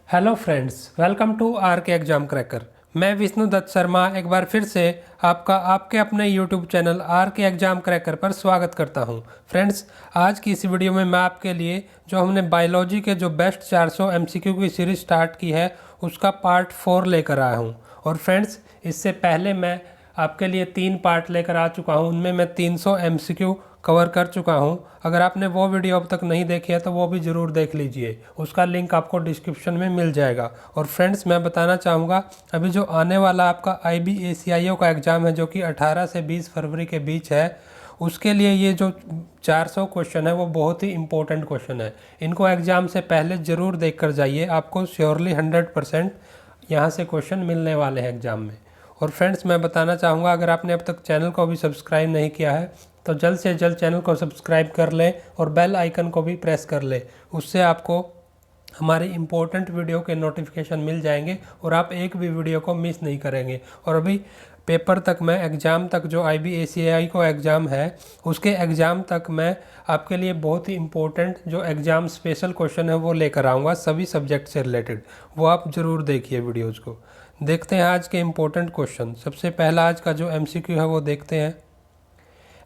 Hello friends, welcome to R K exam cracker. मैं विष्णु दत्त शर्मा एक बार फिर से आपका आपके अपने YouTube channel are K exam cracker पर स्वागत करता हूं। फ्रेंड्स, आज की इस वीडियो में मैं आपके लिए जो हमने बायोलॉजी के जो बेस्ट 400 एमसीक्यू की सीरीज स्टार्ट की है उसका पार्ट 4 लेकर आया हूं। और फ्रेंड्स, इससे पहले मैं आपके लिए 3 पार्ट लेकर आ चुका हूं, उनमें मैं 300 एमसीक्यू कवर कर चुका हूं। अगर आपने वो वीडियो अब तक नहीं देखी है तो वो भी ज़रूर देख लीजिए, उसका लिंक आपको डिस्क्रिप्शन में मिल जाएगा। और फ्रेंड्स, मैं बताना चाहूँगा अभी जो आने वाला आपका IBACIO का एग्ज़ाम है जो कि 18 से 20 फरवरी के बीच है, उसके लिए ये जो 400 क्वेश्चन है वो बहुत ही इंपॉर्टेंट क्वेश्चन है। इनको एग्ज़ाम से पहले ज़रूर देख कर जाइए, आपको श्योरली 100% यहाँ से क्वेश्चन मिलने वाले हैं एग्ज़ाम में। और फ्रेंड्स, मैं बताना चाहूँगा अगर आपने अब तक चैनल को भी सब्सक्राइब नहीं किया है तो जल्द से जल्द चैनल को सब्सक्राइब कर लें और बेल आइकन को भी प्रेस कर लें। उससे आपको हमारे इम्पोर्टेंट वीडियो के नोटिफिकेशन मिल जाएंगे और आप एक भी वीडियो को मिस नहीं करेंगे। और अभी पेपर तक मैं एग्ज़ाम तक जो IBACI को एग्ज़ाम है उसके एग्ज़ाम तक मैं आपके लिए बहुत ही इम्पोर्टेंट जो एग्ज़ाम स्पेशल क्वेश्चन है वो लेकर आऊँगा सभी सब्जेक्ट से रिलेटेड। वो आप ज़रूर देखिए वीडियोज़ को। देखते हैं आज के इम्पोर्टेंट क्वेश्चन। सबसे पहला आज का जो MCQ है वो देखते हैं।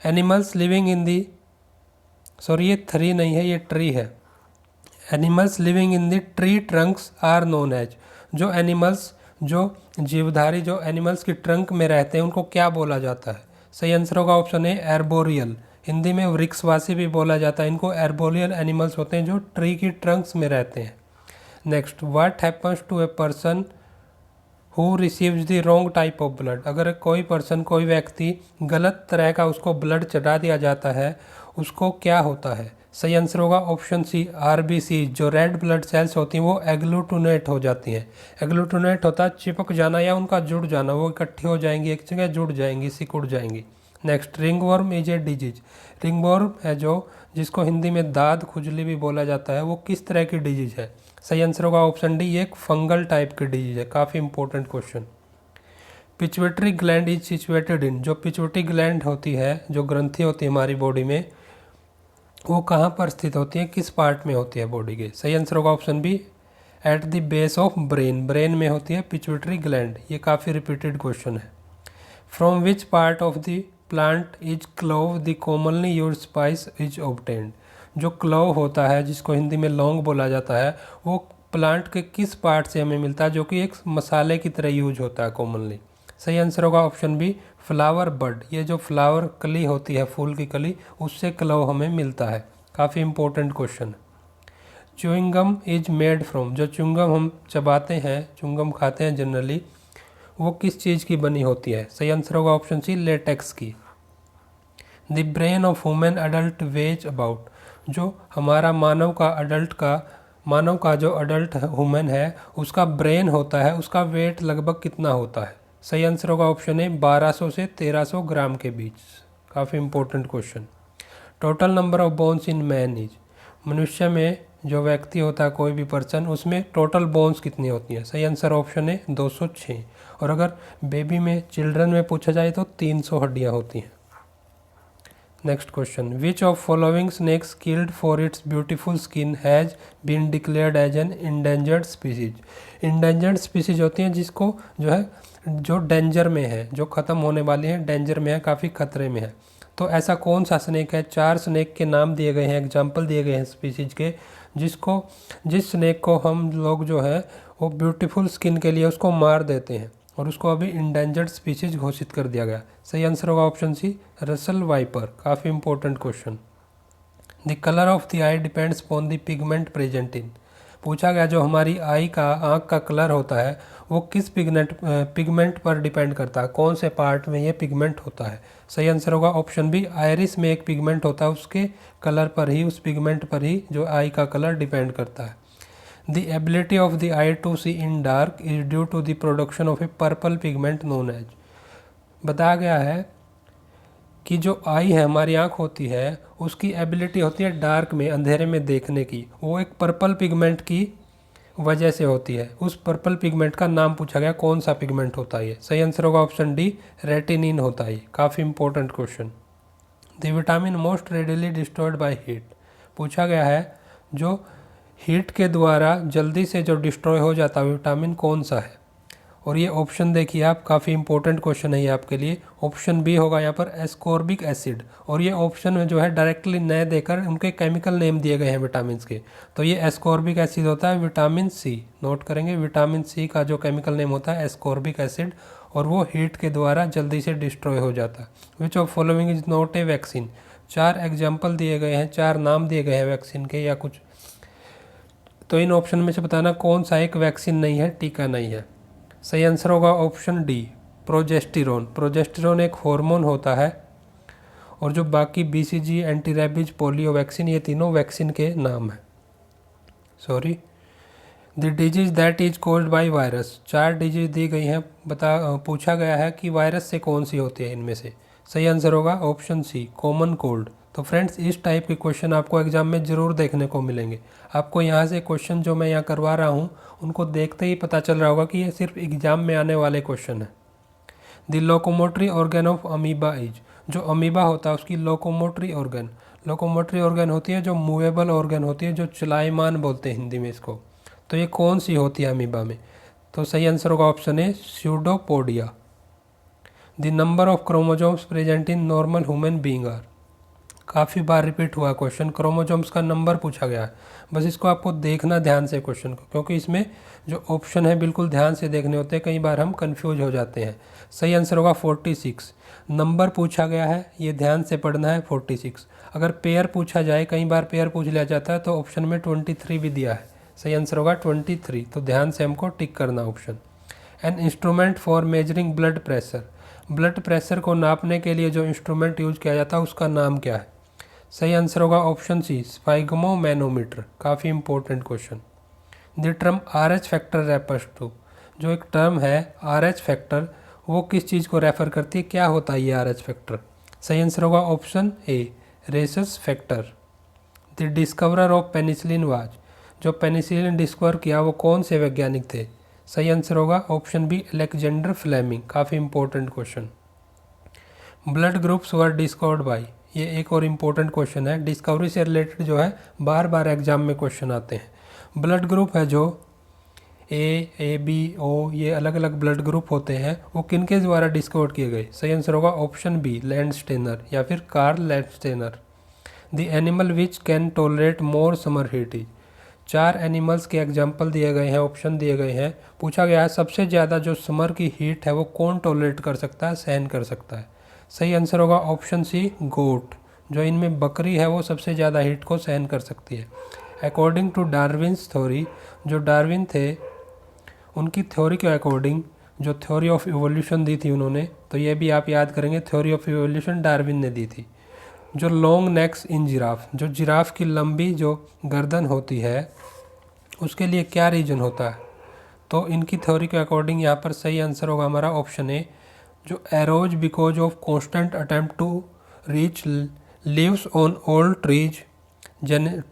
एनिमल्स लिविंग इन दी ये 3 नहीं है, ये ट्री है। Animals living in the tree trunks are known as. जो एनिमल्स जो जीवधारी जो एनिमल्स की ट्रंक में रहते हैं उनको क्या बोला जाता है? सही आंसर होगा ऑप्शन ए, एर्बोरियल। हिंदी में वृक्षवासी भी बोला जाता है इनको। एर्बोरियल एनिमल्स होते हैं जो ट्री की ट्रंक्स में रहते हैं। Next, what happens to a person who receives the wrong type of blood. अगर कोई पर्सन कोई व्यक्ति गलत तरह का उसको ब्लड चढ़ा दिया जाता है उसको क्या होता है? सही आंसर होगा ऑप्शन सी, RBC। जो रेड ब्लड सेल्स होती हैं वो एग्लूटिनेट हो जाती हैं। एग्लूटिनेट होता है चिपक जाना या उनका जुड़ जाना, वो इकट्ठी हो जाएंगी, एक जगह जुड़ जाएंगी, सिकुड़ जाएंगी। Next, ringworm is a disease. Ringworm है जो जिसको हिंदी में दाद खुजली भी बोला जाता है, वो किस तरह की डिजीज है? सही आंसर होगा ऑप्शन डी, ये एक फंगल टाइप की डिजीज है। काफ़ी important question. Pituitary gland is situated in. जो पिट्यूटरी ग्लैंड होती है, जो ग्रंथि होती है हमारी बॉडी में, वो कहाँ पर स्थित होती है, किस पार्ट में होती है बॉडी के? सही आंसर होगा option B, at the base of brain. Brain में होती है पिट्यूटरी ग्लैंड। ये काफ़ी रिपीटेड क्वेश्चन है। From which part of the plant is clove the commonly used spice is obtained. जो क्लोव होता है जिसको हिंदी में लौंग बोला जाता है, वो प्लांट के किस पार्ट से हमें मिलता है जो कि एक मसाले की तरह यूज होता है कॉमनली? सही आंसर होगा ऑप्शन बी, फ्लावर बड। ये जो फ्लावर कली होती है, फूल की कली, उससे क्लोव हमें मिलता है। काफ़ी important question. Chewing gum is made from. जो च्युइंगम हम चबाते हैं, च्युइंगम खाते हैं जनरली, वो किस चीज़ की बनी होती है? सही आंसर होगा ऑप्शन सी, लेटेक्स की। The brain of human adult ways about. जो हमारा मानव का जो अडल्ट ह्यूमन है उसका ब्रेन होता है, उसका वेट लगभग कितना होता है? सही आंसर होगा ऑप्शन ए, 1200 से 1300 ग्राम के बीच। काफ़ी important question. Total number of bones in man is. मनुष्य में जो व्यक्ति होता है, कोई भी पर्सन, उसमें टोटल बोन्स कितनी होती हैं? सही आंसर ऑप्शन है 206। और अगर बेबी में, चिल्ड्रन में पूछा जाए तो 300 हड्डियाँ होती हैं। Next question, which of following snakes killed for its beautiful skin has been declared as an endangered species. Endangered species होती हैं जिसको जो है जो डेंजर में है, जो ख़त्म होने वाली है, डेंजर में है, काफ़ी खतरे में है। तो ऐसा कौन सा स्नेक है? 4 स्नेक के नाम दिए गए हैं, एग्जाम्पल दिए गए हैं स्पीसीज के, जिस स्नेक को हम लोग जो है वो ब्यूटीफुल स्किन के लिए उसको मार देते हैं और उसको अभी इंडेंजर्ड स्पीसीज घोषित कर दिया गया। सही आंसर होगा ऑप्शन सी, रसल वाइपर। काफ़ी important question. The colour of the I depends upon the pigment present in. पूछा गया जो हमारी आँख का कलर होता है वो किस पिगमेंट पर डिपेंड करता है, कौन से पार्ट में ये पिगमेंट होता है? सही आंसर होगा ऑप्शन बी, आयरिस में एक पिगमेंट होता है, उसके कलर पर ही, उस पिगमेंट पर ही जो आई का कलर डिपेंड करता है। The ability of the eye to see in dark is due to the production of a purple pigment known as. बताया गया है कि जो आई है, हमारी आँख होती है, उसकी एबिलिटी होती है डार्क में, अंधेरे में देखने की, वो एक पर्पल पिगमेंट की वजह से होती है। उस पर्पल पिगमेंट का नाम पूछा गया, कौन सा पिगमेंट होता है ये? सही आंसर होगा ऑप्शन डी, रेटिनिन होता है। काफ़ी important question. The vitamin most readily destroyed by heat. पूछा गया है जो हीट के द्वारा जल्दी से जो डिस्ट्रॉय हो जाता है विटामिन कौन सा है? और ये ऑप्शन देखिए आप, काफ़ी इंपॉर्टेंट क्वेश्चन है ये आपके लिए। ऑप्शन बी होगा यहाँ पर एस्कॉर्बिक एसिड। और ये ऑप्शन में जो है डायरेक्टली न देकर उनके केमिकल नेम दिए गए हैं विटामिन के। तो ये एस्कॉर्बिक एसिड होता है विटामिन सी। नोट करेंगे, विटामिन सी का जो केमिकल नेम होता है एस्कॉर्बिक एसिड, और वो हीट के द्वारा जल्दी से डिस्ट्रॉय हो जाता है। विच of following is not a vaccine? 4 example दिए गए हैं, 4 नाम दिए गए हैं वैक्सीन के या कुछ। तो इन ऑप्शन में से बताना कौन सा एक वैक्सीन नहीं है, टीका नहीं है। सही आंसर होगा ऑप्शन डी, प्रोजेस्टेरोन। प्रोजेस्टेरोन एक हार्मोन होता है। और जो बाकी BCG, anti rabies, polio vaccine, ये तीनों वैक्सीन के नाम हैं। Sorry, the disease that is called by virus. 4 disease दी गई हैं, पूछा गया है कि वायरस से कौन सी होती है इनमें से। सही आंसर होगा ऑप्शन सी, कॉमन कोल्ड। तो फ्रेंड्स, इस टाइप के क्वेश्चन आपको एग्जाम में ज़रूर देखने को मिलेंगे। आपको यहाँ से क्वेश्चन जो मैं यहाँ करवा रहा हूँ उनको देखते ही पता चल रहा होगा कि ये सिर्फ एग्जाम में आने वाले क्वेश्चन हैं। The locomotory organ of amoeba is. जो अमीबा होता है उसकी लोकोमोटरी ऑर्गन, लोकोमोटरी ऑर्गन होती है जो मूवेबल ऑर्गन होती है, जो चलायमान बोलते हैं हिंदी में इसको। तो ये कौन सी होती है अमीबा में? तो सही आंसर होगा option A, pseudopodia. The number of chromosomes present in normal human being are. काफ़ी बार रिपीट हुआ क्वेश्चन, क्रोमोजोम्स का नंबर पूछा गया है। बस इसको आपको देखना ध्यान से क्वेश्चन को, क्योंकि इसमें जो ऑप्शन है बिल्कुल ध्यान से देखने होते हैं, कई बार हम कंफ्यूज हो जाते हैं। सही आंसर होगा 46। नंबर पूछा गया है, ये ध्यान से पढ़ना है 46। अगर पेयर पूछा जाए, कई बार पेयर पूछ लिया जाता है, तो ऑप्शन में 23 भी दिया है। सही आंसर होगा 23। तो ध्यान से हमको टिक करना option. An instrument for measuring blood pressure. Blood pressure को नापने के लिए जो इंस्ट्रूमेंट यूज किया जाता है उसका नाम क्या है? सही आंसर होगा ऑप्शन सी, स्फाइग्मोमैनोमीटर। काफ़ी important question. The term RH factor refers to. जो एक टर्म है RH फैक्टर, वो किस चीज़ को रेफर करती है, क्या होता है ये RH फैक्टर? सही आंसर होगा option A, rhesus factor. The discoverer of penicillin was. जो पेनिसिलिन डिस्कवर किया वो कौन से वैज्ञानिक थे? सही आंसर होगा ऑप्शन बी, अलेक्जेंडर फ्लेमिंग। काफ़ी important question. Blood groups were discovered by. ये एक और इम्पोर्टेंट क्वेश्चन है, डिस्कवरी से रिलेटेड जो है बार बार एग्जाम में क्वेश्चन आते हैं। ब्लड ग्रुप है जो ए बी ओ, ये अलग अलग ब्लड ग्रुप होते हैं, वो किनके द्वारा डिस्कवर किए गए? सही आंसर होगा ऑप्शन बी, लैंडस्टेनर या फिर Karl Landsteiner. The animal which can tolerate more summer heat is. 4 animals के एग्जाम्पल दिए गए हैं, ऑप्शन दिए गए हैं। पूछा गया है सबसे ज़्यादा जो समर की हीट है वो कौन टॉलरेट कर सकता है, सहन कर सकता है? सही आंसर होगा ऑप्शन सी, गोट। जो इनमें बकरी है वो सबसे ज़्यादा हीट को सहन कर सकती है। अकॉर्डिंग टू डार्विन्स थ्योरी, जो डार्विन थे उनकी थ्योरी के अकॉर्डिंग, जो थ्योरी ऑफ इवोल्यूशन दी थी उन्होंने, तो ये भी आप याद करेंगे, थ्योरी ऑफ इवोल्यूशन डार्विन ने दी थी। जो लॉन्ग नेक्स इन जिराफ, जो जिराफ की लंबी जो गर्दन होती है उसके लिए क्या रीजन होता है? तो इनकी थ्योरी के अकॉर्डिंग यहाँ पर सही आंसर होगा हमारा ऑप्शन ए, जो arose because of constant attempt to reach lives on old trees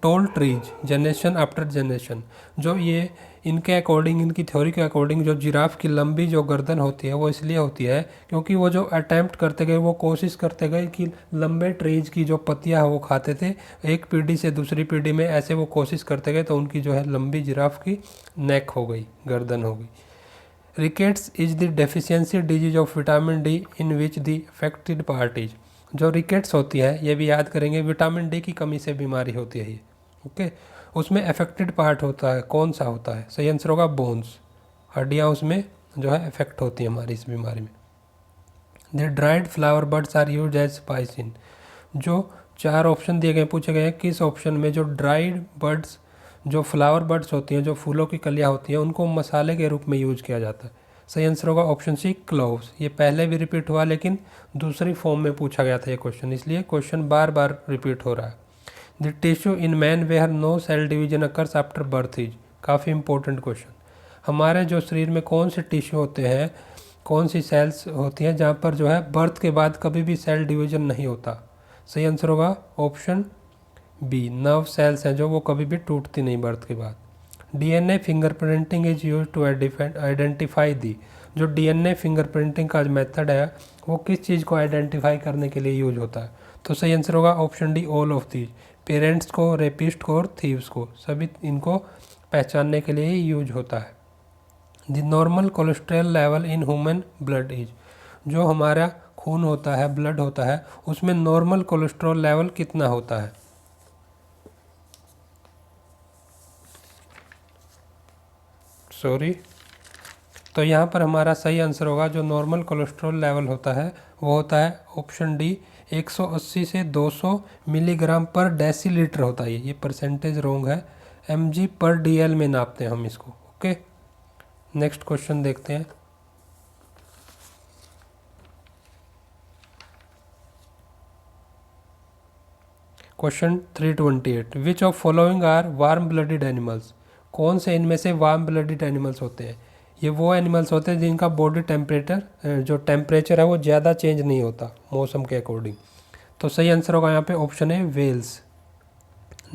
tall trees generation after generation. जो ये इनके अकॉर्डिंग, इनकी थ्योरी के अकॉर्डिंग, जो जिराफ की लंबी जो गर्दन होती है वो इसलिए होती है क्योंकि वो जो अटैम्प्ट करते गए, वो कोशिश करते गए कि लंबे ट्रीज की जो पत्तियां वो खाते थे, एक पीढ़ी से दूसरी पीढ़ी में ऐसे वो कोशिश करते गए, तो उनकी जो है लंबी जिराफ की नेक हो गई, गर्दन हो गई। Rickets is the deficiency disease of vitamin D in which the affected part is. जो रिकेट्स होती है, ये भी याद करेंगे, विटामिन डी की कमी से बीमारी होती है ये, ओके। उसमें अफेक्टेड पार्ट होता है, कौन सा होता है? सही आंसर होगा बोन्स, हड्डियाँ उसमें जो है अफेक्ट होती है हमारी इस बीमारी में। The dried flower buds are use as spice in. जो 4 ऑप्शन दिए गए, पूछे गए हैं किस ऑप्शन में जो ड्राइड बड्स, जो फ्लावर बड्स होती हैं, जो फूलों की कलियाँ होती हैं, उनको मसाले के रूप में यूज किया जाता है? सही आंसर होगा ऑप्शन सी, क्लोव्स। ये पहले भी रिपीट हुआ लेकिन दूसरी फॉर्म में पूछा गया था ये क्वेश्चन, इसलिए क्वेश्चन बार बार रिपीट हो रहा है। The tissue in man where no cell division occurs after birth is. काफ़ी इंपॉर्टेंट क्वेश्चन। हमारे जो शरीर में कौन से टिश्यू होते हैं, कौन सी सेल्स होती हैं जहाँ पर जो है बर्थ के बाद कभी भी सेल डिवीजन नहीं होता? सही आंसर होगा ऑप्शन बी, नर्व सेल्स हैं जो वो कभी भी टूटती नहीं बर्थ के बाद। DNA fingerprinting is use to identify the. जो DNA फिंगरप्रिंटिंग का मेथड है वो किस चीज़ को आइडेंटिफाई करने के लिए यूज होता है? तो सही आंसर होगा option D, all of the. Parents को, रेपिस्ट को और थीव्स को, सभी इनको पहचानने के लिए ही यूज होता है। The normal cholesterol level in human blood is, जो हमारा खून होता है, ब्लड होता है, उसमें नॉर्मल कोलेस्ट्रॉल लेवल कितना होता है? तो यहाँ पर हमारा सही आंसर होगा, जो नॉर्मल कोलेस्ट्रॉल लेवल होता है वो होता है ऑप्शन डी, 180 से 200 मिलीग्राम पर डेसीलीटर होता है। ये परसेंटेज रॉन्ग है, mg पर dl में नापते हैं हम इसको। ओके, नेक्स्ट क्वेश्चन देखते हैं। Question 328, which of following are warm blooded animals, कौन से इनमें से वार्म ब्लडेड एनिमल्स होते हैं? ये वो एनिमल्स होते हैं जिनका बॉडी टेम्परेचर, जो टेम्परेचर है वो ज़्यादा चेंज नहीं होता मौसम के अकॉर्डिंग। तो सही आंसर होगा यहाँ पे ऑप्शन है whales.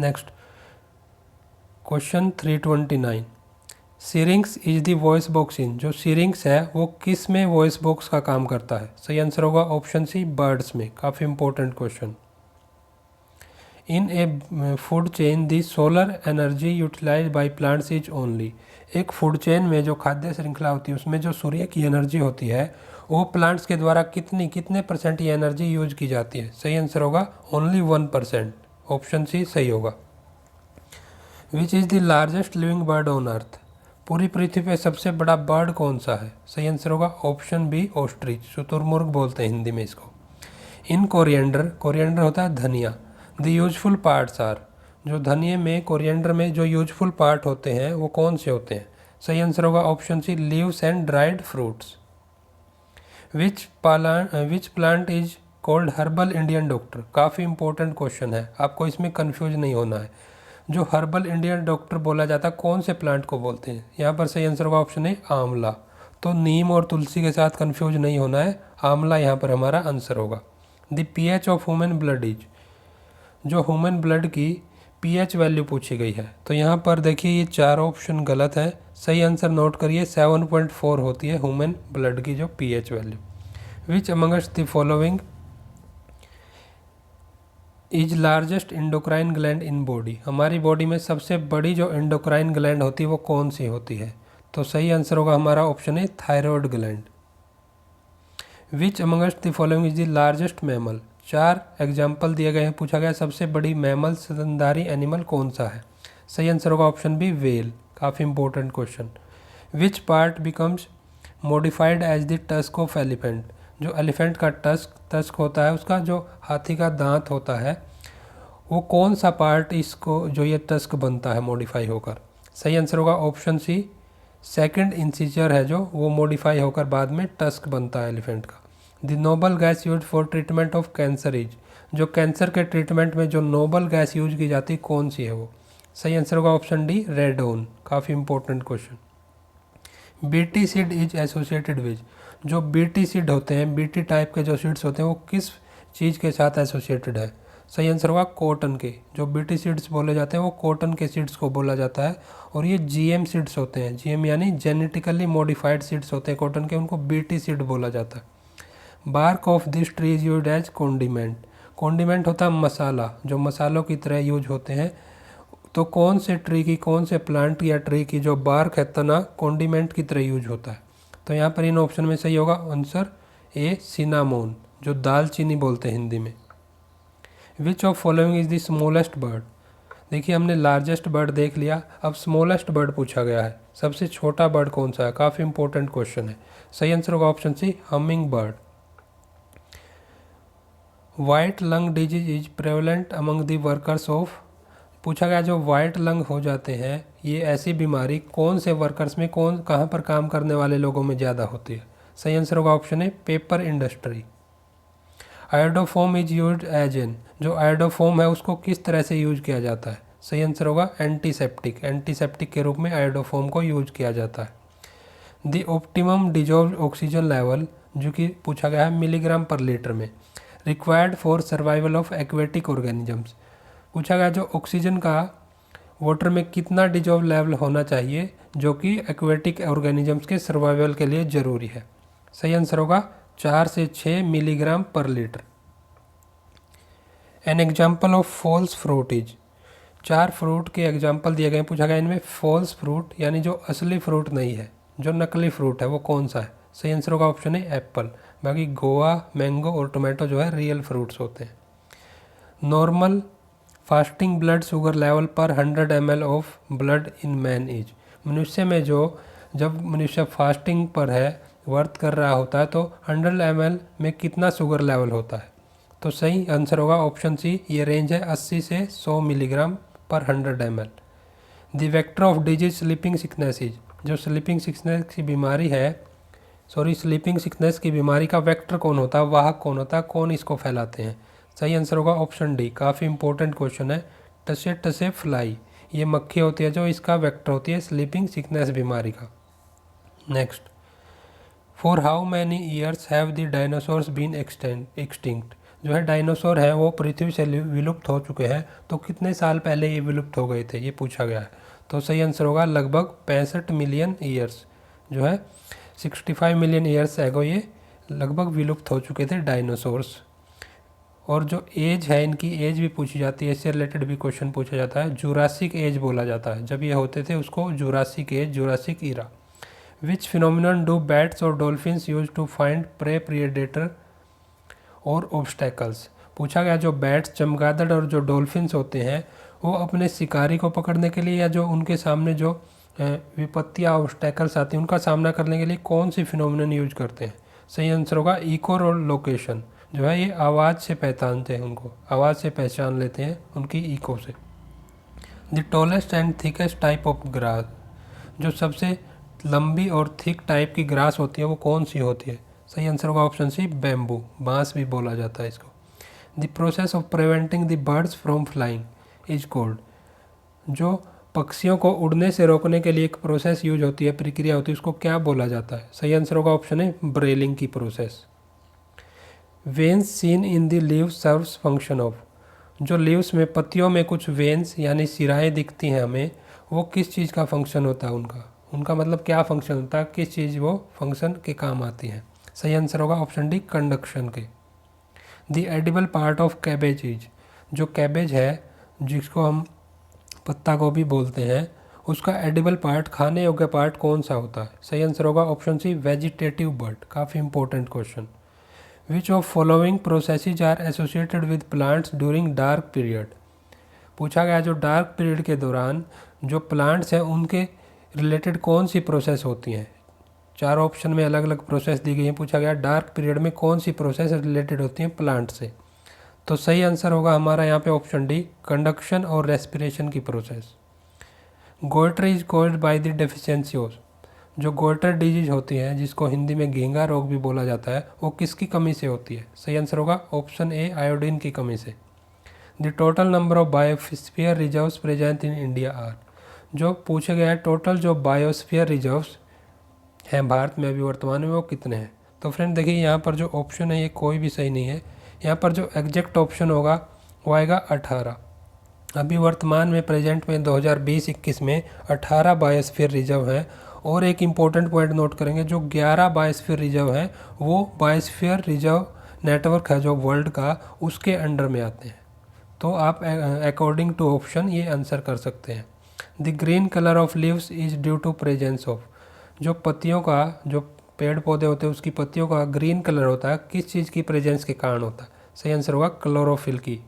Next question 329, syrinx is the voice box in, जो सिरिंक्स है वो किस में वॉइस बॉक्स का काम करता है? सही आंसर होगा ऑप्शन सी, बर्ड्स में। काफ़ी important question. In a food chain the solar energy utilize by plants is only, एक फूड चेन में जो खाद्य श्रृंखला होती है उसमें जो सूर्य की एनर्जी होती है वो प्लांट्स के द्वारा कितने परसेंट ये एनर्जी यूज की जाती है? सही आंसर होगा ओनली 1%, ऑप्शन सी सही होगा। Which is the largest living bird on earth, पूरी पृथ्वी पे सबसे बड़ा बर्ड कौन सा है? सही आंसर होगा ऑप्शन बी, ऑस्ट्रिच, शुतुरमुर्ग बोलते हैं हिंदी में इसको। इन कोरिएंडर, कोरिएंडर होता है धनिया, द यूजफुल पार्ट्स आर, जो धनिए में, कोरिएंडर में जो यूजफुल पार्ट होते हैं वो कौन से होते हैं? सही आंसर होगा option C, leaves and dried fruits. Which plant is called herbal Indian doctor, काफ़ी इंपॉर्टेंट क्वेश्चन है, आपको इसमें कंफ्यूज नहीं होना है। जो हर्बल इंडियन डॉक्टर बोला जाता है कौन से प्लांट को बोलते हैं? यहाँ पर सही आंसर होगा ऑप्शन है आंवला। तो नीम और तुलसी के साथ कंफ्यूज नहीं होना है, आंवला यहाँ पर हमारा आंसर होगा। The pH of human blood is, जो ह्यूमन ब्लड की pH वैल्यू पूछी गई है, तो यहाँ पर देखिए ये चारों ऑप्शन गलत है। सही आंसर नोट करिए, 7.4 होती है ह्यूमन ब्लड की जो pH value. Which amongst the following is largest endocrine gland in body, हमारी बॉडी में सबसे बड़ी जो एंडोक्राइन ग्लैंड होती है वो कौन सी होती है? तो सही आंसर होगा हमारा ऑप्शन है thyroid gland. Which amongst the following is the largest mammal, 4 example दिए गए हैं, पूछा गया सबसे बड़ी मैमल, स्तनधारी एनिमल कौन सा है? सही आंसर होगा ऑप्शन बी, वेल। काफ़ी important question. Which part becomes modified as the tusk of elephant, जो एलिफेंट का टस्क होता है, उसका जो हाथी का दांत होता है वो कौन सा पार्ट इसको, जो ये टस्क बनता है मॉडिफाई होकर? सही आंसर होगा ऑप्शन सी, सेकंड इंसिजर है जो, वो मॉडिफाई होकर बाद में टस्क बनता है एलिफेंट का। The noble gas use for treatment of cancer is, जो कैंसर के ट्रीटमेंट में जो नोबल गैस यूज की जाती है कौन सी है वो? सही आंसर होगा ऑप्शन डी, रेडोन। काफ़ी important question. BT seed is associated with, जो बीटी सीड होते हैं, बीटी टाइप के जो सीड्स होते हैं वो किस चीज़ के साथ एसोसिएटेड है? सही आंसर होगा कॉटन के, जो बीटी सीड्स बोले जाते हैं वो कॉटन के सीड्स को बोला जाता है। और ये जीएम सीड्स होते हैं, जीएम यानी जेनेटिकली मॉडिफाइड सीड्स होते हैं कॉटन के, उनको बीटी सीड बोला जाता है। Bark of this tree is use as condiment, condiment होता है मसाला, जो मसालों की तरह यूज होते हैं। तो कौन से ट्री की, कौन से प्लांट या ट्री की जो बार्क है, तना, कॉन्डिमेंट की तरह यूज होता है? तो यहाँ पर इन ऑप्शन में सही होगा आंसर ए, सिनामोन, जो दालचीनी बोलते हैं हिंदी में। विच of following is the smallest bird, देखिए हमने लार्जेस्ट बर्ड देख लिया, अब स्मॉलेस्ट बर्ड पूछा गया है, सबसे छोटा बर्ड कौन सा है? काफ़ी इंपॉर्टेंट क्वेश्चन है। सही आंसर होगा option C, humming bird. White lung disease is prevalent among the workers of, पूछा गया जो वाइट लंग हो जाते हैं, ये ऐसी बीमारी कौन से वर्कर्स में, कहाँ पर काम करने वाले लोगों में ज़्यादा होती है? सही आंसर होगा ऑप्शन है paper industry. Iodoform is use as an, जो आयोडोफोम है उसको किस तरह से यूज किया जाता है? सही आंसर होगा एंटीसेप्टिक, एंटीसेप्टिक के रूप में आयोडोफोम को यूज किया जाता है। The optimum dissolve oxygen level, जो कि पूछा गया है मिलीग्राम पर लीटर में, required for survival of aquatic organisms, पूछा गया जो ऑक्सीजन का वाटर में कितना डिजॉल्व लेवल होना चाहिए जो कि एक्वेटिक ऑर्गेनिजम्स के सर्वाइवल के लिए ज़रूरी है? सही आंसर होगा 4 से 6 मिलीग्राम पर litre. An example of false fruit is. 4 fruit के एग्जाम्पल दिए गए, पूछा गया इनमें फॉल्स फ्रूट यानी जो असली फ्रूट नहीं है, जो नकली फ्रूट है वो कौन सा है। सही आंसर होगा ऑप्शन है एप्पल। बाकी गोवा, मैंगो और टोमेटो जो है रियल फ्रूट्स होते हैं। Normal fasting blood sugar level पर 100 ml of blood in man is. मनुष्य में जो जब मनुष्य फास्टिंग पर है, व्रत कर रहा होता है, तो 100 ml में कितना शुगर लेवल होता है। तो सही आंसर होगा ऑप्शन सी, ये रेंज है 80 से 100 मिलीग्राम पर 100 ml। The vector of disease sleeping sickness is. जो स्लीपिंग सिकनेस की बीमारी है, स्लीपिंग सिकनेस की बीमारी का वेक्टर कौन होता है, वाहक कौन होता है, कौन इसको फैलाते हैं। सही आंसर होगा ऑप्शन डी। काफ़ी इंपॉर्टेंट क्वेश्चन है। टसे टसे फ्लाई, ये मक्खी होती है जो इसका वेक्टर होती है स्लीपिंग सिकनेस बीमारी का। Next, for how many years have the dinosaurs been extinct. जो है डायनासोर है वो पृथ्वी से विलुप्त हो चुके हैं, तो कितने साल पहले ये विलुप्त हो गए थे, ये पूछा गया है। तो सही आंसर होगा लगभग 65 मिलियन ईयर्स। जो है 65 मिलियन ईयर्स एगो ये लगभग विलुप्त हो चुके थे डायनासोर्स। और जो एज है, इनकी एज भी पूछी जाती है, इससे रिलेटेड भी क्वेश्चन पूछा जाता है। जुरासिक एज बोला जाता है, जब ये होते थे उसको Jurassic age, Jurassic era. Which phenomenon do bats और dolphins use to find prey predator और ऑब्स्टेकल्स। पूछा गया जो बैट्स, चमगादड़ और जो डॉल्फिन्स होते हैं वो अपने शिकारी को पकड़ने के लिए या जो उनके सामने जो विपत्तियाँ, ऑब्स्टेकल्स आती हैं उनका सामना करने के लिए कौन सी फिनोमिनन यूज करते हैं। सही आंसर होगा इको लोकेशन। जो है ये आवाज़ से पहचानते हैं, उनको आवाज़ से पहचान लेते हैं, उनकी इको से। The tallest and thickest type of grass. जो सबसे लंबी और थिक टाइप की ग्रास होती है वो कौन सी होती है। सही आंसर होगा ऑप्शन सी, बैम्बू, बांस भी बोला जाता है इसको। The process of preventing the birds from flying is called. जो पक्षियों को उड़ने से रोकने के लिए एक प्रोसेस यूज होती है, प्रक्रिया होती है, उसको क्या बोला जाता है। सही आंसर होगा ऑप्शन है ब्रेलिंग की process. Veins seen in the leaves serves function of. जो लीव्स में, पत्तियों में कुछ वेन्स यानी सिराएँ दिखती हैं हमें, वो किस चीज़ का फंक्शन होता है उनका मतलब क्या फंक्शन होता है, किस चीज़ वो फंक्शन के काम आती है। सही आंसर होगा ऑप्शन डी, कंडक्शन के। The edible part of cabbage is. जो कैबेज है जिसको हम पत्ता गोभी बोलते हैं, उसका एडिबल पार्ट, खाने योग्य पार्ट कौन सा होता है। सही आंसर होगा ऑप्शन सी, वेजिटेटिव बर्ड। काफ़ी important question. Which of following processes are associated with plants during dark period. पूछा गया जो डार्क पीरियड के दौरान जो प्लांट्स हैं उनके रिलेटेड कौन सी प्रोसेस होती हैं। 4 ऑप्शन में अलग अलग प्रोसेस दी गई हैं। पूछा गया डार्क पीरियड में कौन सी प्रोसेस रिलेटेड होती हैं प्लांट से। तो सही आंसर होगा हमारा यहाँ पे ऑप्शन डी, कंडक्शन और रेस्पिरेशन की process. Goitre is caused by the deficiency of. जो गोइटर डिजीज होती है, जिसको हिंदी में घेंगा रोग भी बोला जाता है, वो किसकी कमी से होती है। सही आंसर होगा ऑप्शन ए, आयोडीन की कमी से। The total number of biosphere reserves present in India are. जो पूछा गया है टोटल जो बायोस्फीयर रिजर्व्स हैं भारत में अभी वर्तमान में वो कितने हैं। तो फ्रेंड देखिए यहाँ पर जो ऑप्शन है ये कोई भी सही नहीं है। यहाँ पर जो एग्जैक्ट ऑप्शन होगा वो आएगा 18। अभी वर्तमान में प्रेजेंट में 2020-21 में 18 बायोस्फीयर रिजर्व हैं। और एक इम्पोर्टेंट पॉइंट नोट करेंगे, जो 11 बायोस्फीयर रिजर्व हैं वो बायोस्फीयर रिजर्व नेटवर्क है जो वर्ल्ड का, उसके अंडर में आते हैं। तो आप अकॉर्डिंग टू ऑप्शन ये आंसर कर सकते हैं। The green colour of leaves is due to presence of. जो पत्तियों का, जो पेड़ पौधे होते हैं उसकी पत्तियों का ग्रीन कलर होता है, किस चीज़ की प्रेजेंस के कारण होता है। सही आंसर होगा क्लोरोफिल की।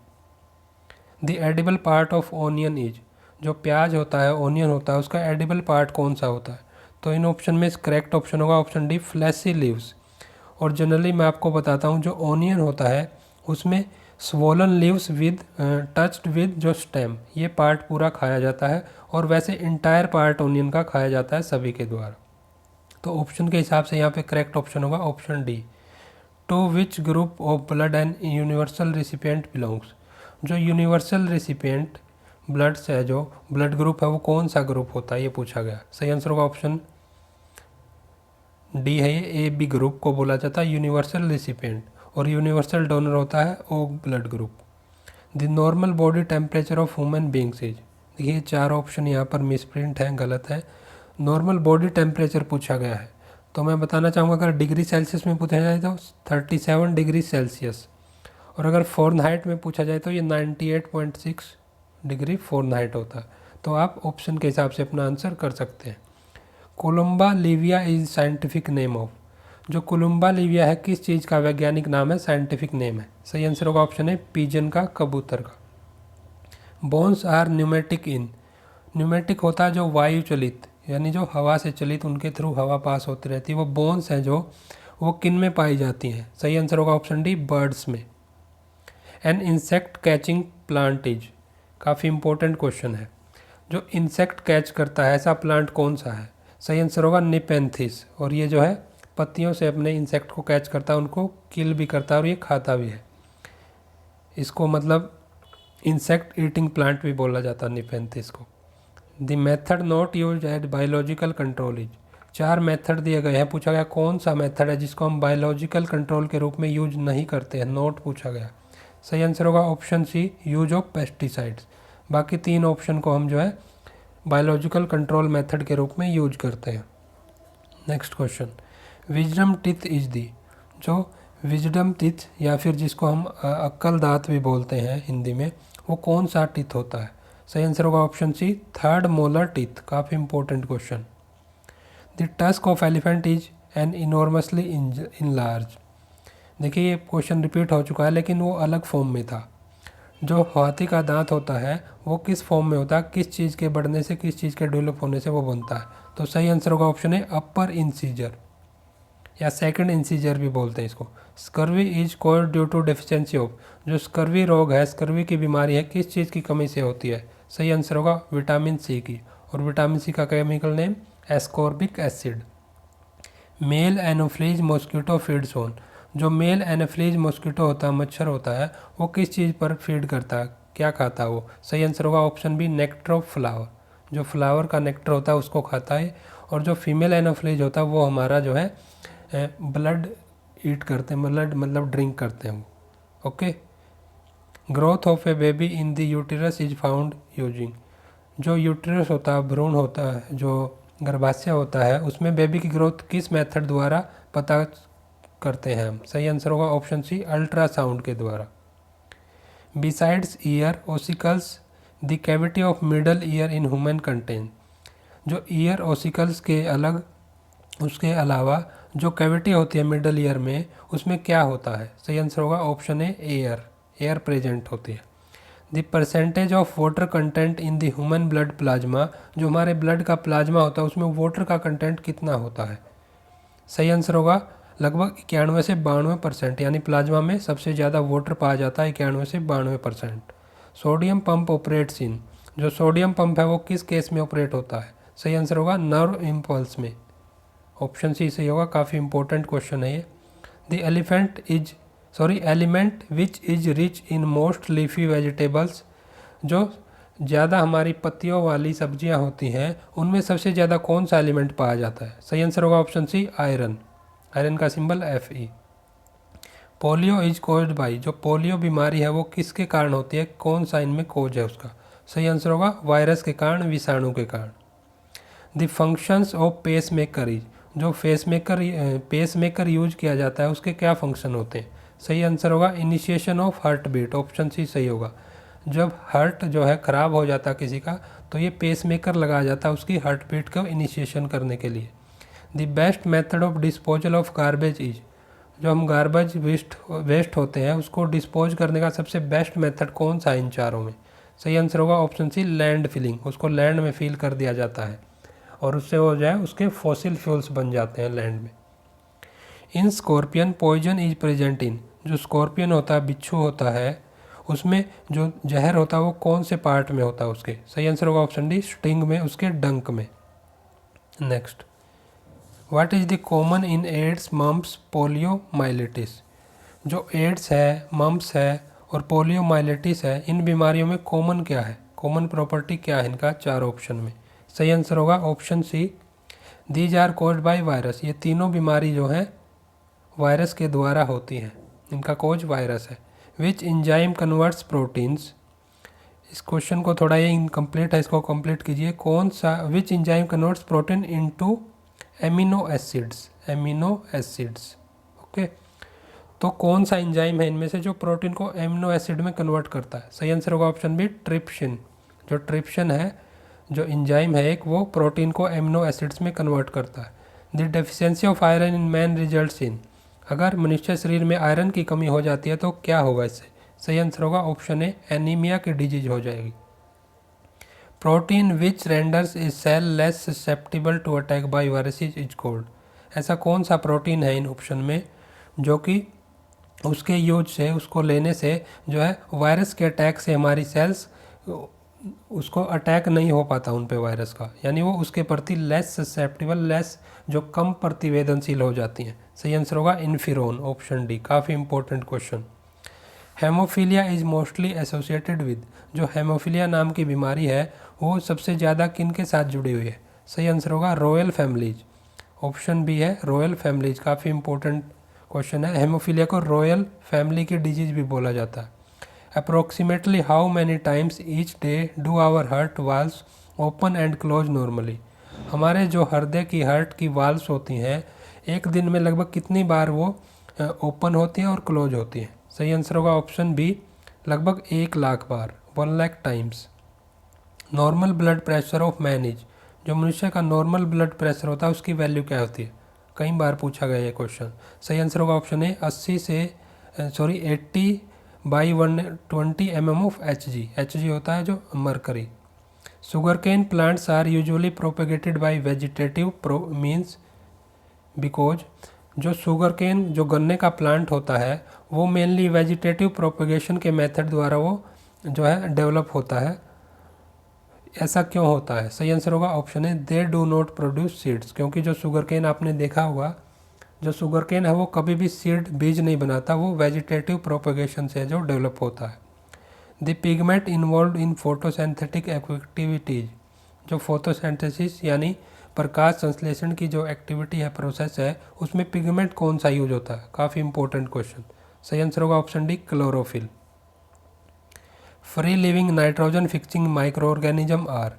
The edible part of onion is. जो प्याज होता है, ओनियन होता है, उसका एडिबल पार्ट कौन सा होता है। तो इन ऑप्शन में करेक्ट ऑप्शन होगा ऑप्शन डी, फ्लैशी लीव्स। और जनरली मैं आपको बताता हूँ जो ओनियन होता है उसमें swollen leaves with touched with जो स्टेम, ये पार्ट पूरा खाया जाता है। और वैसे इंटायर पार्ट ओनियन का खाया जाता है सभी के द्वारा। तो ऑप्शन के हिसाब से यहाँ पे करेक्ट ऑप्शन होगा option D. To which group of blood and universal recipient belongs. जो यूनिवर्सल रिसिपिएंट ब्लड से है, जो ब्लड ग्रुप है वो कौन सा ग्रुप होता है, ये पूछा गया। सही आंसर होगा ऑप्शन डी है, ये ए बी ग्रुप को बोला जाता है यूनिवर्सल रिसिपिएंट। और यूनिवर्सल डोनर होता है O blood group. The normal body temperature of human beings is. देखिए 4 ऑप्शन यहाँ पर मिसप्रिंट है, गलत है। नॉर्मल बॉडी टेम्परेचर पूछा गया है, तो मैं बताना चाहूँगा अगर डिग्री सेल्सियस में पूछा जाए तो 37 डिग्री सेल्सियस। और अगर फ़ारेनहाइट में पूछा जाए तो ये 98.6 डिग्री फ़ारेनहाइट होता है। तो आप ऑप्शन के हिसाब से अपना आंसर कर सकते हैं। Columba Livia is scientific name of, जो कोलंबा लिविया है किस चीज़ का वैज्ञानिक नाम है, साइंटिफिक नेम है। सही आंसर होगा ऑप्शन है पिजन का, कबूतर का। Bones are pneumatic in, pneumatic होता है जो वायु चलित, यानी जो हवा से चलित, उनके थ्रू हवा पास होती रहती है, वो बोन्स हैं जो वो किन में पाई जाती हैं। सही आंसर होगा ऑप्शन डी, बर्ड्स में। An insect catching plant is, काफ़ी इंपॉर्टेंट क्वेश्चन है, जो इंसेक्ट कैच करता है ऐसा प्लांट कौन सा है। सही आंसर होगा निपेंथिस, और ये जो है पत्तियों से अपने इंसेक्ट को कैच करता है, उनको किल भी करता है और ये खाता भी है। इसको मतलब इंसेक्ट ईटिंग प्लांट भी बोला जाता है निपेंथिस को। The method not use at biological control is, 4 method दिए गए हैं, पूछा गया कौन सा मेथड है जिसको हम बायोलॉजिकल कंट्रोल के रूप में यूज नहीं करते हैं, नोट पूछा गया। सही आंसर होगा option C, use of pesticides. बाकी 3 ऑप्शन को हम जो है बायोलॉजिकल कंट्रोल मेथड के रूप में यूज करते हैं। Next question, wisdom teeth is the, जो विजडम टीथ या फिर जिसको हम अक्कल दांत भी बोलते हैं हिंदी में, वो कौन सा टीथ होता है। सही आंसर होगा option C, 3rd molar teeth. काफ़ी important question. The tusk of elephant is an enormously in large, देखिए ये क्वेश्चन रिपीट हो चुका है लेकिन वो अलग फॉर्म में था। जो हाथी का दांत होता है वो किस फॉर्म में होता है, किस चीज़ के बढ़ने से, किस चीज़ के डेवलप होने से वो बनता है। तो सही आंसर होगा ऑप्शन है अपर इंसीजर या सेकंड इंसीजर भी बोलते हैं इसको। Scurvy is called due to deficiency of, जो स्कर्वी रोग है, स्कर्वी की बीमारी है, किस चीज़ की कमी से होती है। सही आंसर होगा विटामिन सी की, और विटामिन सी का chemical name ascorbic acid. Male anopheles mosquito feeds on, जो मेल एनोफ्लीज मॉस्किटो होता है, मच्छर होता है, वो किस चीज़ पर फीड करता है, क्या खाता है वो। सही आंसर होगा option B, nectar of flower, जो फ्लावर का नेक्टर होता है उसको खाता है। और जो फीमेल एनोफ्लीज होता है वो हमारा जो है ब्लड ईट करते हैं, ब्लड मतलब ड्रिंक करते हैं वो। Okay. Growth of A baby in the uterus is found using, जो यूटेरस होता है, भ्रूण होता है, जो गर्भाशय होता है, उसमें बेबी की ग्रोथ किस मेथड द्वारा पता करते हैं हम। सही आंसर होगा ऑप्शन सी, अल्ट्रासाउंड के द्वारा। Besides year ossicles the cavity of middle year in human contain, जो ईयर ओसिकल्स के अलग, उसके अलावा जो कैविटी होती है मिडल ईयर में, उसमें क्या होता है। सही आंसर होगा ऑप्शन ए, एयर, एयर प्रेजेंट होती है। The percentage of water content in the human blood plasma, जो हमारे ब्लड का प्लाज्मा होता है उसमें वाटर का कंटेंट कितना होता है। सही आंसर होगा लगभग 91 से 92%, यानी प्लाज्मा में सबसे ज़्यादा वाटर पाया जाता है 91 से 92%। सोडियम पंप ऑपरेट्स इन, जो सोडियम पंप है वो किस केस में ऑपरेट होता है। सही आंसर होगा नर्व इम्पल्स में, ऑप्शन सी सही होगा। काफ़ी इंपॉर्टेंट क्वेश्चन है ये। The element which is rich in most leafy vegetables, जो ज़्यादा हमारी पत्तियों वाली सब्जियां होती हैं उनमें सबसे ज़्यादा कौन सा एलिमेंट पाया जाता है। सही आंसर होगा ऑप्शन सी, आयरन, आयरन का symbol Fe। Polio is caused by, जो पोलियो बीमारी है वो किसके कारण होती है, कौन सा इनमें कोज है उसका। सही आंसर होगा वायरस के कारण, विषाणु के कारण। The functions of pacemaker is, जो पेस मेकर यूज किया जाता है उसके क्या फंक्शन होते हैं। सही आंसर होगा initiation of heartbeat, option C सही होगा। जब हार्ट जो है ख़राब हो जाता है किसी का तो ये पेस मेकर लगाया जाता है उसकी हार्ट बीट को इनिशिएशन करने के लिए। The best method of disposal of garbage is, जो हम गार्बेज वेस्ट होते हैं उसको डिस्पोज करने का सबसे बेस्ट मेथड कौन सा है इन चारों में। सही आंसर होगा ऑप्शन सी, लैंड फिलिंग, उसको लैंड में फिल कर दिया जाता है और उससे हो जाए उसके फॉसिल फ्यूल्स बन जाते हैं लैंड में। In scorpion poison is present in, जो स्कॉर्पियन होता है, बिच्छू होता है, उसमें जो जहर होता है वो कौन से पार्ट में होता है उसके। सही आंसर होगा ऑप्शन डी, स्टिंग में, उसके डंक में। Next, what is the common in AIDS, mumps, polio, myelitis, जो एड्स है, मम्प्स है और पोलियो माइलेटिस है, इन बीमारियों में कॉमन क्या है, कॉमन प्रॉपर्टी क्या है इनका, 4 ऑप्शन में। सही आंसर होगा option C, these are caused by virus, ये तीनों बीमारी जो हैं वायरस के द्वारा होती हैं, इनका कॉज वायरस है। विच इंजाइम कन्वर्ट्स प्रोटीन्स, इस क्वेश्चन को थोड़ा ये इनकम्प्लीट है, इसको कंप्लीट कीजिए। कौन सा, which enzyme converts protein into amino acids, amino acids. Okay, तो कौन सा एंजाइम है इनमें से जो प्रोटीन को एमिनो एसिड में कन्वर्ट करता है? सही आंसर होगा ऑप्शन बी ट्रिप्सिन। जो ट्रिप्सिन है, जो एंजाइम है एक, वो प्रोटीन को एमिनो एसिड्स में कन्वर्ट करता है। The deficiency of iron in man results in, अगर मनुष्य शरीर में आयरन की कमी हो जाती है तो क्या होगा इससे? सही आंसर होगा ऑप्शन ए एनीमिया की डिजीज हो जाएगी। Protein which renders is cell less susceptible to attack by viruses is called, ऐसा कौन सा प्रोटीन है इन ऑप्शन में जो कि उसके यूज से, उसको लेने से जो है वायरस के अटैक से हमारी सेल्स, उसको अटैक नहीं हो पाता उन पे वायरस का, यानी वो उसके प्रति लेस ससेप्टिबल, लेस जो कम प्रतिवेदनशील हो जाती हैं। सही आंसर होगा इन्फिरोन, ऑप्शन डी। काफ़ी important question. Haemophilia is mostly associated with, जो हेमोफीलिया नाम की बीमारी है वो सबसे ज़्यादा किन के साथ जुड़ी हुई है? सही आंसर होगा रॉयल फैमिलीज, ऑप्शन बी है रॉयल फैमिलीज। काफ़ी इंपॉर्टेंट क्वेश्चन है। हेमोफीलिया को रॉयल फैमिली की डिजीज भी बोला जाता है। Approximately how many times each day do our heart valves open and close normally, हमारे जो हृदय की हार्ट की वाल्व्स होती हैं एक दिन में लगभग कितनी बार वो ओपन होती हैं और क्लोज होती हैं? सही आंसर होगा ऑप्शन बी लगभग 1,00,000 बार, 1,00,000 times. Normal blood pressure of man is, जो मनुष्य का नॉर्मल ब्लड प्रेशर होता है उसकी वैल्यू क्या होती है? कई बार पूछा गया ये क्वेश्चन। सही आंसर होगा option A 80/120 mm of Hg होता है जो mercury. Sugar cane plants are usually propagated by vegetative means because, जो शुगर केन, जो गन्ने का प्लांट होता है वो मेनली वेजिटेटिव प्रोपेगेशन के मेथड द्वारा वो जो है डेवलप होता है। ऐसा क्यों होता है? सही आंसर होगा option A they do not produce seeds, क्योंकि जो शुगर केन आपने देखा होगा, जो शुगर केन है वो कभी भी सीड बीज नहीं बनाता, वो वेजिटेटिव प्रोपेगेशन से जो डेवलप होता है। The pigment involve in photosynthetic activities, जो फोटोसिंथेसिस यानी प्रकाश संश्लेषण की जो एक्टिविटी है, प्रोसेस है, उसमें पिगमेंट कौन सा यूज होता है? काफ़ी इंपॉर्टेंट क्वेश्चन। सही आंसर होगा option D chlorophyll. Free living nitrogen fixing microorganism are,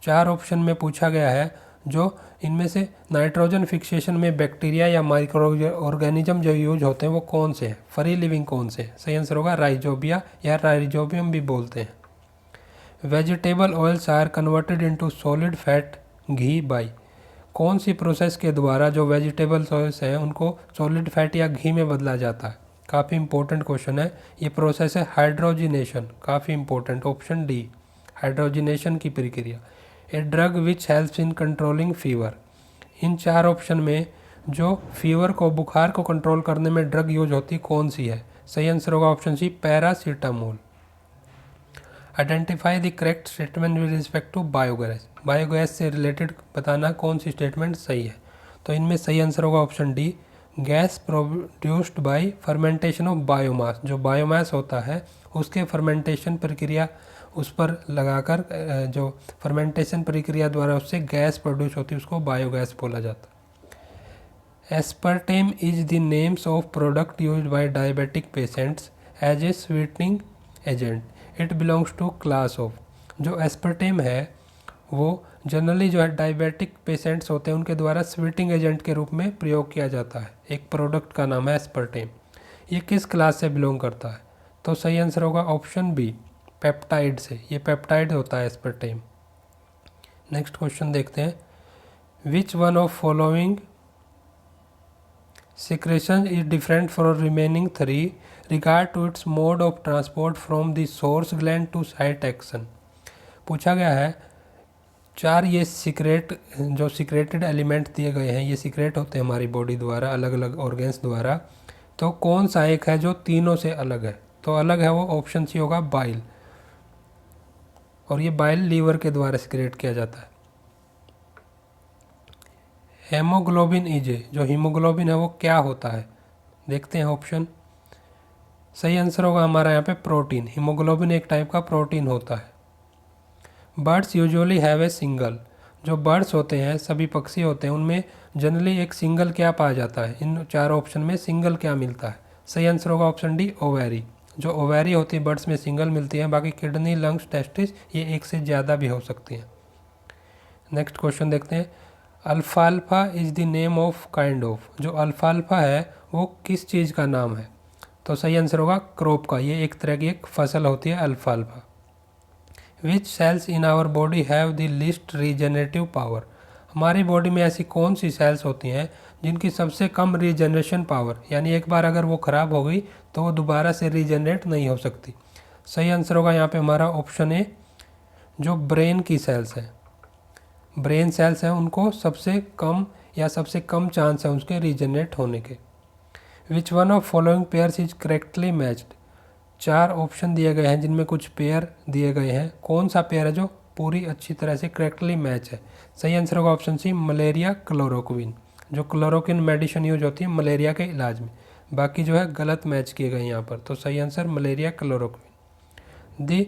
4 option में पूछा गया है जो इनमें से नाइट्रोजन फिक्सेशन में बैक्टीरिया या माइक्रो ऑर्गेनिज्म जो यूज होते हैं वो कौन से हैं? फ्री लिविंग कौन से? सही आंसर होगा राइजोबिया या राइजोबियम भी बोलते हैं। Vegetable oils are converted into solid fat ghee by, कौन सी प्रोसेस के द्वारा जो वेजिटेबल ऑयल्स हैं उनको सॉलिड फैट या घी में बदला जाता है? काफ़ी इंपॉर्टेंट क्वेश्चन है। ये प्रोसेस है हाइड्रोजिनेशन, काफ़ी इंपॉर्टेंट, ऑप्शन डी हाइड्रोजिनेशन की प्रक्रिया। A drug which helps in controlling fever, in 4 option में जो फीवर को, बुखार को कंट्रोल करने में ड्रग यूज होती कौन सी है? सही आंसर होगा option C paracetamol. Identify the correct statement with respect to biogas, biogas से रिलेटेड बताना कौन सी स्टेटमेंट सही है। तो इनमें सही आंसर होगा option D gas produced by fermentation of biomass, जो बायोमास होता है उसके फर्मेंटेशन प्रक्रिया, उस पर लगाकर जो फर्मेंटेशन प्रक्रिया द्वारा उससे गैस प्रोड्यूस होती है उसको बायोगैस बोला जाता है। Aspartame is the names of product used by diabetic patients as a sweetening agent, it belongs to class of, जो एस्पर्टेम है वो जनरली जो है डायबिटिक पेशेंट्स होते हैं उनके द्वारा स्वीटिंग एजेंट के रूप में प्रयोग किया जाता है। एक प्रोडक्ट का नाम है एस्पर्टेम। ये किस क्लास से बिलोंग करता है? तो सही आंसर होगा ऑप्शन बी पेप्टाइड से, ये पेप्टाइड होता है एस्पर्टेम। नेक्स्ट क्वेश्चन देखते हैं। Which one of following secretion is different from remaining 3 regard to its mode of transport from the source gland to site action, पूछा गया है 4 ये सीक्रेट, जो सीक्रेटेड एलिमेंट दिए गए हैं, ये सीक्रेट होते हैं हमारी बॉडी द्वारा, अलग अलग ऑर्गेन्स द्वारा, तो कौन सा एक है जो तीनों से अलग है? तो अलग है वो ऑप्शन सी होगा बाइल, और ये बाइल लीवर के द्वारा सीक्रेट किया जाता है। हेमोग्लोबिन इजे, जो हीमोग्लोबिन है वो क्या होता है? देखते हैं ऑप्शन। सही आंसर होगा हमारा यहाँ पे प्रोटीन, हीमोग्लोबिन एक टाइप का प्रोटीन होता है। Birds usually have a single, जो बर्ड्स होते हैं, सभी पक्षी होते हैं, उनमें जनरली एक सिंगल क्या पाया जाता है? इन 4 ऑप्शन में सिंगल क्या मिलता है? सही आंसर होगा ऑप्शन डी ओवेरी, जो ओवेरी होती है बर्ड्स में सिंगल मिलती है, बाकी किडनी, लंग्स, टेस्टिस ये एक से ज़्यादा भी हो सकती हैं। नेक्स्ट क्वेश्चन देखते हैं। अल्फाल्फा is the name of kind of, जो अल्फाल्फा है वो किस चीज़ का नाम है? तो सही आंसर होगा क्रॉप का, ये एक तरह की एक फसल होती है अल्फाल्फा। Which cells in our body have the least regenerative power, हमारी बॉडी में ऐसी कौन सी सेल्स होती हैं जिनकी सबसे कम रीजनरेशन पावर, यानी एक बार अगर वो ख़राब हो गई तो वो दोबारा से रीजनरेट नहीं हो सकती। सही आंसर होगा यहाँ पे हमारा ऑप्शन ए, जो ब्रेन की सेल्स हैं, ब्रेन सेल्स हैं उनको सबसे कम या सबसे कम चांस है उसके रीजनरेट होने के। Which one of following pairs is correctly matched, 4 option दिए गए हैं जिनमें कुछ पेयर दिए गए हैं, कौन सा पेयर है जो पूरी अच्छी तरह से करेक्टली मैच है। सही आंसर होगा ऑप्शन सी, मलेरिया क्लोरोक्विन, जो क्लोरोक्विन मेडिसिन यूज होती है मलेरिया के इलाज में, बाकी जो है गलत मैच किए गए यहाँ पर। तो सही answer malaria chloroquine. The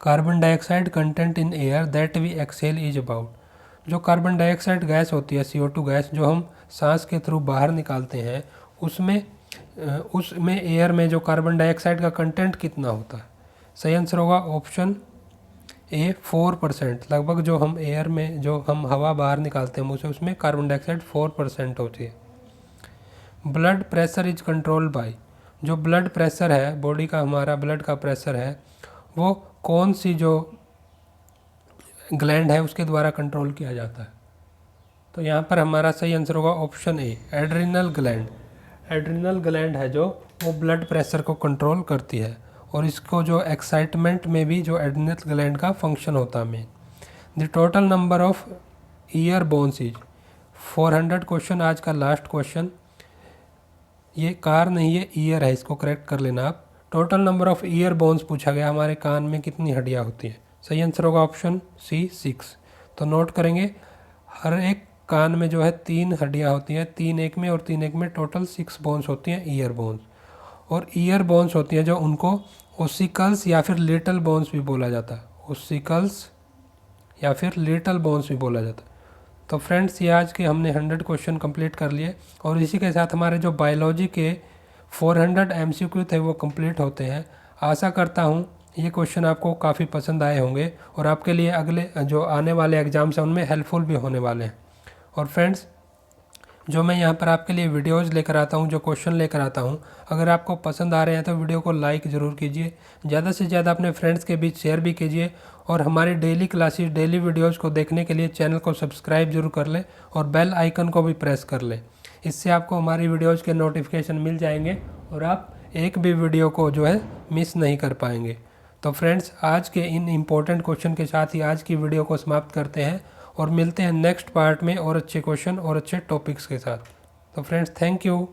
carbon dioxide content in air that we exhale is about, जो कार्बन डाइऑक्साइड गैस होती है CO2 गैस जो हम सांस के थ्रू बाहर निकालते हैं, उसमें एयर में जो कार्बन डाइऑक्साइड का कंटेंट कितना होता है। सही आंसर होगा ऑप्शन ए 4%, लगभग जो हम एयर में जो हम हवा बाहर निकालते हैं उसमें कार्बन डाइऑक्साइड 4% होती है। Blood pressure is control by, जो ब्लड प्रेशर है बॉडी का, हमारा ब्लड का प्रेशर है वो कौन सी जो ग्लैंड है उसके द्वारा कंट्रोल किया जाता है। तो यहाँ पर हमारा सही आंसर होगा ऑप्शन ए, एड्रिनल ग्लैंड। एड्रिनल ग्लैंड है जो वो ब्लड प्रेशर को कंट्रोल करती है, और इसको जो एक्साइटमेंट में भी जो एड्रिनल ग्लैंड का फंक्शन होता है main. The total number of ear bones is 400 question, आज का लास्ट क्वेश्चन, ये कार नहीं है ईयर है, इसको करेक्ट कर लेना आप। Total number of ear bones पूछा गया, हमारे कान में कितनी हड्डियाँ होती हैं। सही आंसर होगा ऑप्शन सी 6। तो नोट करेंगे हर एक कान में जो है 3 हड्डियाँ होती हैं, 3 एक में और 3 एक में टोटल 6 बोन्स होती हैं ईयर बोन्स। और ईयर बोन्स होती हैं जो उनको ओसिकल्स या फिर लिटल बोन्स भी बोला जाता है, ओसिकल्स या फिर लिटल बोन्स भी बोला जाता है। तो फ्रेंड्स, ये आज के हमने 100 क्वेश्चन कंप्लीट कर लिए, और इसी के साथ हमारे जो बायोलॉजी के 400 MCQ थे वो कंप्लीट होते हैं। आशा करता हूँ ये क्वेश्चन आपको काफ़ी पसंद आए होंगे और आपके लिए अगले जो आने वाले एग्ज़ाम्स हैं उनमें हेल्पफुल भी होने वाले हैं। और फ्रेंड्स, जो मैं यहाँ पर आपके लिए वीडियोज़ लेकर आता हूँ, जो क्वेश्चन लेकर आता हूँ, अगर आपको पसंद आ रहे हैं तो वीडियो को लाइक ज़रूर कीजिए, ज़्यादा से ज़्यादा अपने फ्रेंड्स के बीच शेयर भी कीजिए, और हमारी डेली क्लासेस, डेली वीडियोज़ को देखने के लिए चैनल को सब्सक्राइब जरूर कर लें और बेल आइकन को भी प्रेस कर लें। इससे आपको हमारी वीडियोज़ के नोटिफिकेशन मिल जाएंगे और आप एक भी वीडियो को जो है मिस नहीं कर पाएंगे। तो फ्रेंड्स, आज के इन इम्पोर्टेंट क्वेश्चन के साथ ही आज की वीडियो को समाप्त करते हैं और मिलते हैं नेक्स्ट पार्ट में और अच्छे क्वेश्चन और अच्छे टॉपिक्स के साथ। तो फ्रेंड्स, थैंक यू।